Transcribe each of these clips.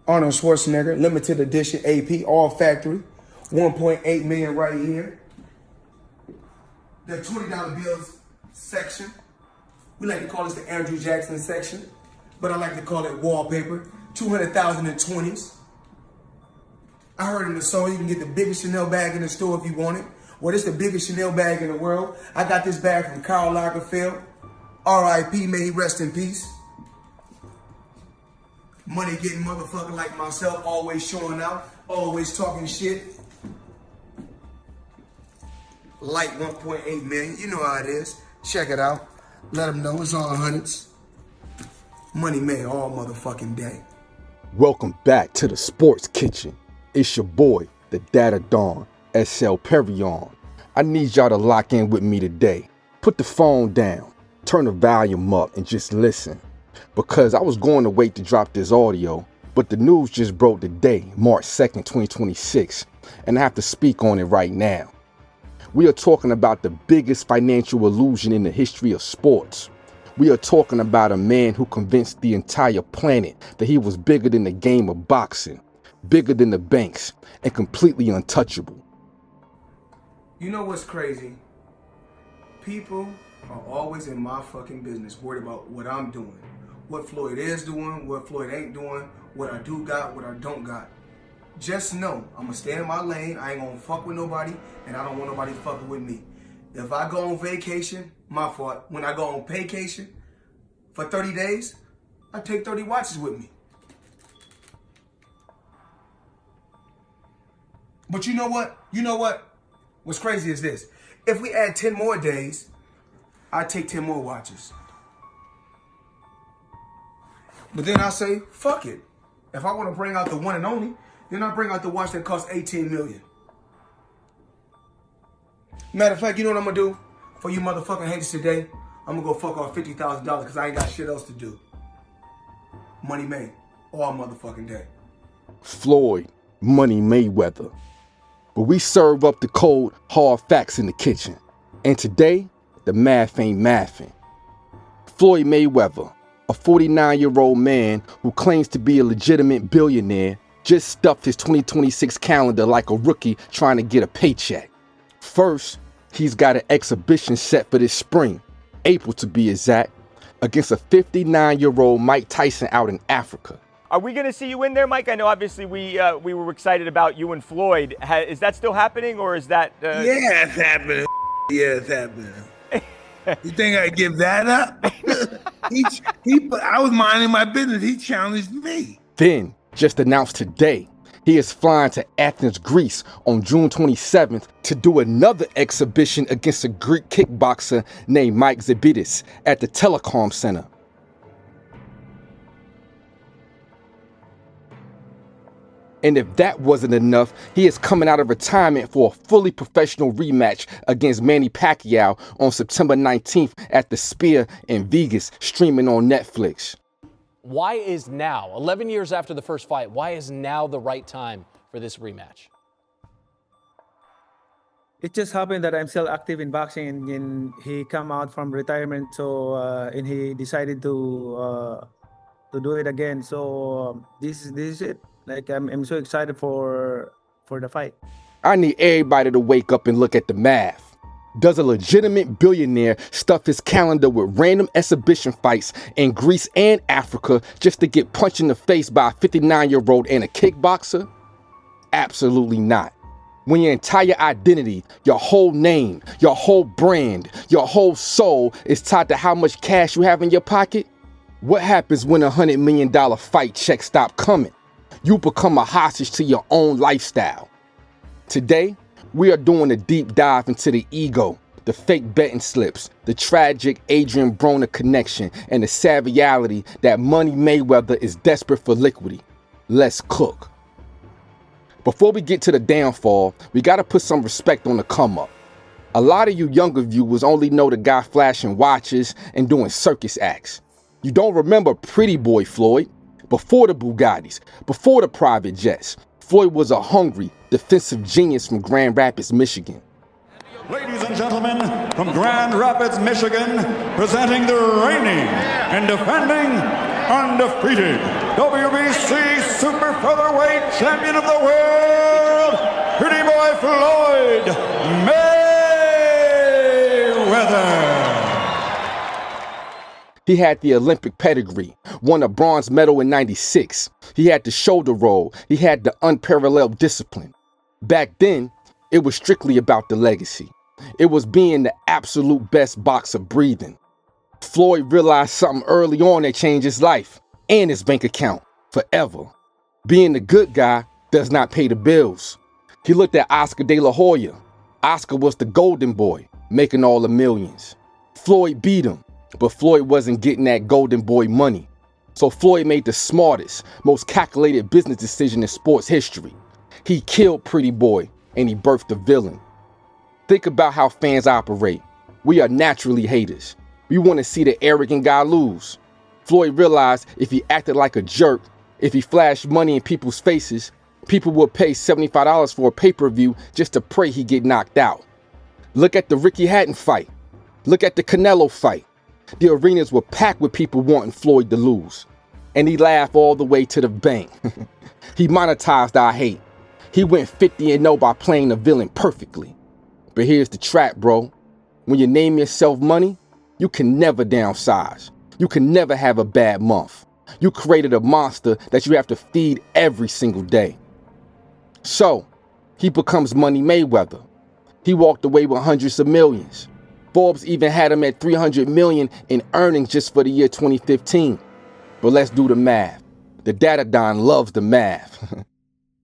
Arnold Schwarzenegger, limited edition AP, all factory. 1.8 million right here. The $20 bills section. We like to call this the Andrew Jackson section, but I like to call it wallpaper. 200,000 in 20s. I heard in the song you can get the biggest Chanel bag in the store if you want it. Well, it's the biggest Chanel bag in the world. I got this bag from Karl Lagerfeld. R.I.P. May he rest in peace. Money getting motherfucker like myself, always showing out, always talking shit. Light 1.8 million, you know how it is. Check it out. Let them know it's all hundreds. Money made all motherfucking day. Welcome back to the Sports Kitchen. It's your boy, the Dad of Dawn, SLPerion. I need y'all to lock in with me today. Put the phone down, turn the volume up, and just listen. Because I was going to wait to drop this audio, but the news just broke today, March 2nd, 2026, and I have to speak on it right now. We are talking about the biggest financial illusion in the history of sports. We are talking about a man who convinced the entire planet that he was bigger than the game of boxing, bigger than the banks, and completely untouchable. You know what's crazy? People are always in my fucking business, worried about what I'm doing, what Floyd is doing, what Floyd ain't doing, what I do got, what I don't got. Just know, I'm gonna stay in my lane, I ain't gonna fuck with nobody, and I don't want nobody fucking with me. If I go on vacation, my fault. When I go on vacation for 30 days, I take 30 watches with me. But you know what? You know what? What's crazy is this. If we add 10 more days, I take 10 more watches. But then I say, fuck it. If I want to bring out the one and only, then I bring out the watch that costs 18 million. Matter of fact, you know what I'm going to do for you motherfucking haters today? I'm going to go fuck off $50,000 because I ain't got shit else to do. Money made all motherfucking day. Floyd Money Mayweather. But we serve up the cold, hard facts in the kitchen. And today, the math ain't mathing. Floyd Mayweather, a 49-year-old man who claims to be a legitimate billionaire, just stuffed his 2026 calendar like a rookie trying to get a paycheck. First, he's got an exhibition set for this spring, April to be exact, against a 59-year-old Mike Tyson out in Africa. Are we going to see you in there, Mike? I know obviously we were excited about you and Floyd. Is that still happening, or is that... Yeah, it's happening. Yeah, it's happening. You think I give that up? I was minding my business. He challenged me. Then, just announced today, he is flying to Athens, Greece on June 27th to do another exhibition against a Greek kickboxer named Mike Zambidis at the Telecom Center. And if that wasn't enough, he is coming out of retirement for a fully professional rematch against Manny Pacquiao on September 19th at the Sphere in Vegas, streaming on Netflix. Why is now, 11 years after the first fight, why is now the right time for this rematch? It just happened that I'm still active in boxing, and he come out from retirement, so and he decided to do it again. So this is it. Like I'm so excited for the fight. I need everybody to wake up and look at the math. Does a legitimate billionaire stuff his calendar with random exhibition fights in Greece and Africa just to get punched in the face by a 59-year-old and a kickboxer? Absolutely not. When your entire identity, your whole name, your whole brand, your whole soul is tied to how much cash you have in your pocket? What happens when $100 million fight checks stop coming? You become a hostage to your own lifestyle. Today, we are doing a deep dive into the ego, the fake betting slips, the tragic Adrien Broner connection, and the sad reality that Money Mayweather is desperate for liquidity. Let's cook. Before we get to the downfall, we gotta put some respect on the come up. A lot of you younger viewers only know the guy flashing watches and doing circus acts. You don't remember Pretty Boy Floyd. Before the Bugattis, before the private jets, Floyd was a hungry, defensive genius from Grand Rapids, Michigan. Ladies and gentlemen, from Grand Rapids, Michigan, presenting the reigning and defending undefeated WBC Super super featherweight champion of the world, Pretty Boy Floyd Mayweather. He had the Olympic pedigree, won a bronze medal in '96. He had the shoulder roll. He had the unparalleled discipline. Back then, it was strictly about the legacy. It was being the absolute best boxer breathing. Floyd realized something early on that changed his life and his bank account forever. Being the good guy does not pay the bills. He looked at Oscar de la Hoya. Oscar was the golden boy, making all the millions. Floyd beat him. But Floyd wasn't getting that golden boy money. So Floyd made the smartest, most calculated business decision in sports history. He killed Pretty Boy and he birthed the villain. Think about how fans operate. We are naturally haters. We want to see the arrogant guy lose. Floyd realized if he acted like a jerk, if he flashed money in people's faces, people would pay $75 for a pay-per-view just to pray he get knocked out. Look at the Ricky Hatton fight. Look at the Canelo fight. The arenas were packed with people wanting Floyd to lose. And he laughed all the way to the bank. He monetized our hate. He went 50-0 by playing the villain perfectly. But here's the trap, bro. When you name yourself money, you can never downsize. You can never have a bad month. You created a monster that you have to feed every single day. So, he becomes Money Mayweather. He walked away with hundreds of millions. Forbes even had him at $300 million in earnings just for the year 2015. But let's do the math. The data don loves the math.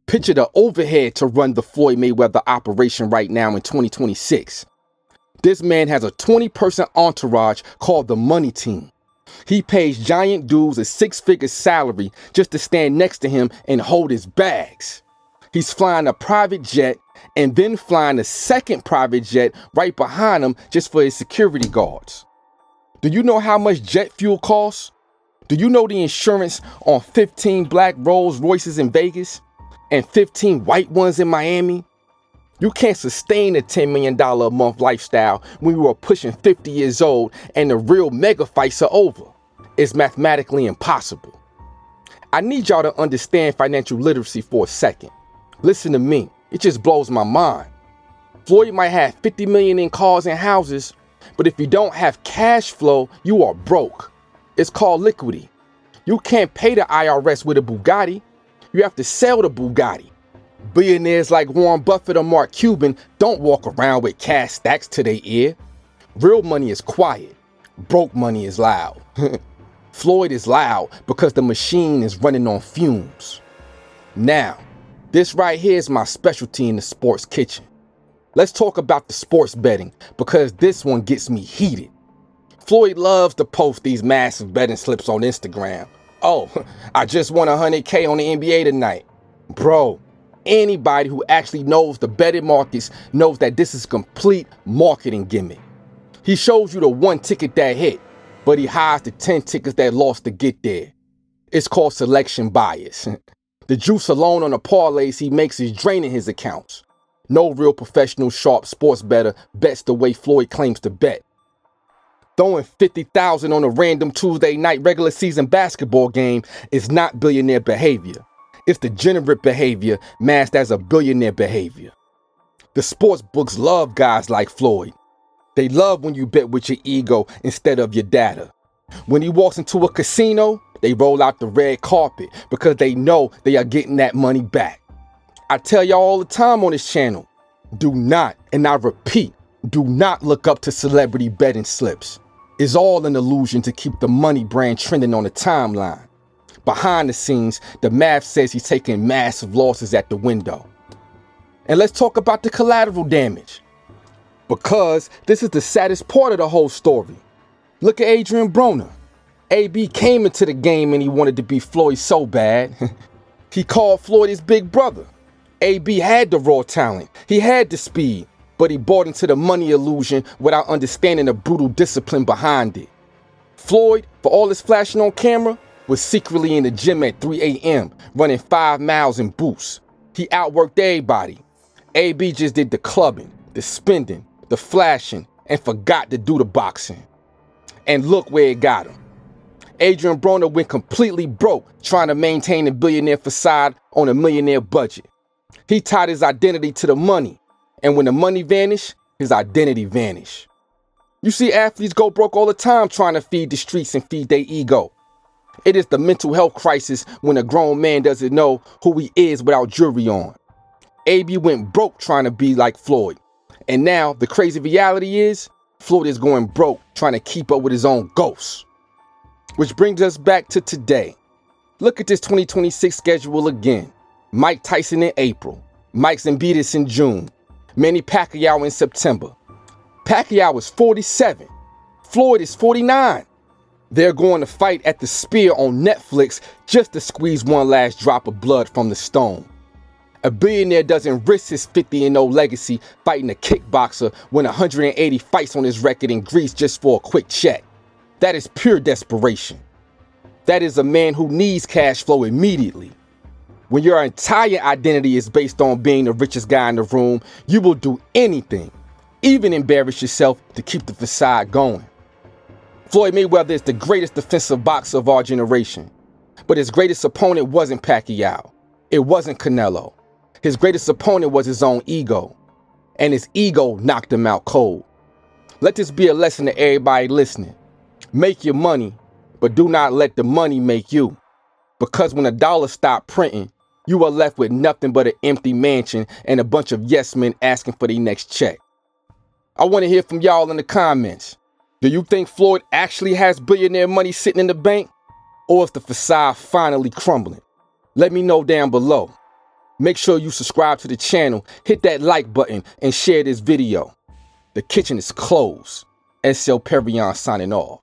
Picture the overhead to run the Floyd Mayweather operation right now in 2026. This man has a 20-person entourage called the Money Team. He pays giant dudes a six-figure salary just to stand next to him and hold his bags. He's flying a private jet and then flying a second private jet right behind him just for his security guards. Do you know how much jet fuel costs? Do you know the insurance on 15 black Rolls Royces in Vegas and 15 white ones in Miami? You can't sustain a $10 million a month lifestyle when you are pushing 50 years old and the real mega fights are over. It's mathematically impossible. I need y'all to understand financial literacy for a second. Listen to me. It just blows my mind. Floyd might have 50 million in cars and houses, but if you don't have cash flow, you are broke. It's called liquidity. You can't pay the IRS with a Bugatti. You have to sell the Bugatti. Billionaires like Warren Buffett or Mark Cuban don't walk around with cash stacks to their ear. Real money is quiet. Broke money is loud. Floyd is loud because the machine is running on fumes. Now, this right here is my specialty in the sports kitchen. Let's talk about the sports betting because this one gets me heated. Floyd loves to post these massive betting slips on Instagram. Oh, I just won 100K on the NBA tonight. Bro, anybody who actually knows the betting markets knows that this is complete marketing gimmick. He shows you the one ticket that hit, but he hides the 10 tickets that lost to get there. It's called selection bias. The juice alone on the parlays he makes is draining his accounts. No real professional sharp sports bettor bets the way Floyd claims to bet. Throwing $50,000 on a random Tuesday night regular season basketball game is not billionaire behavior. It's degenerate behavior masked as a billionaire behavior. The sports books love guys like Floyd. They love when you bet with your ego instead of your data. When he walks into a casino, they roll out the red carpet because they know they are getting that money back. I tell y'all all the time on this channel, do not, and I repeat, do not look up to celebrity betting slips. It's all an illusion to keep the money brand trending on the timeline. Behind the scenes, the math says he's taking massive losses at the window. And let's talk about the collateral damage. Because this is the saddest part of the whole story. Look at Adrien Broner. AB came into the game and he wanted to be Floyd so bad. He called Floyd his big brother. AB had the raw talent. He had the speed, but he bought into the money illusion without understanding the brutal discipline behind it. Floyd, for all his flashing on camera, was secretly in the gym at 3 a.m. running 5 miles in boots. He outworked everybody. AB just did the clubbing, the spending, the flashing, and forgot to do the boxing. And look where it got him. Adrien Broner went completely broke trying to maintain a billionaire facade on a millionaire budget. He tied his identity to the money, and when the money vanished, his identity vanished. You see athletes go broke all the time trying to feed the streets and feed their ego. It is the mental health crisis when a grown man doesn't know who he is without jewelry on. AB went broke trying to be like Floyd. And now the crazy reality is Floyd is going broke trying to keep up with his own ghost. Which brings us back to today. Look at this 2026 schedule again. Mike Tyson in April. Mike Zambidis in June. Manny Pacquiao in September. Pacquiao is 47. Floyd is 49. They're going to fight at the Spear on Netflix just to squeeze one last drop of blood from the stone. A billionaire doesn't risk his 50-0 legacy fighting a kickboxer when 180 fights on his record in Greece just for a quick check. That is pure desperation. That is a man who needs cash flow immediately. When your entire identity is based on being the richest guy in the room, you will do anything, even embarrass yourself to keep the facade going. Floyd Mayweather is the greatest defensive boxer of our generation. But his greatest opponent wasn't Pacquiao. It wasn't Canelo. His greatest opponent was his own ego. And his ego knocked him out cold. Let this be a lesson to everybody listening. Make your money, but do not let the money make you. Because when a dollar stops printing, you are left with nothing but an empty mansion and a bunch of yes men asking for their next check. I want to hear from y'all in the comments. Do you think Floyd actually has billionaire money sitting in the bank? Or is the facade finally crumbling? Let me know down below. Make sure you subscribe to the channel, hit that like button, and share this video. The kitchen is closed. SLPerion signing off.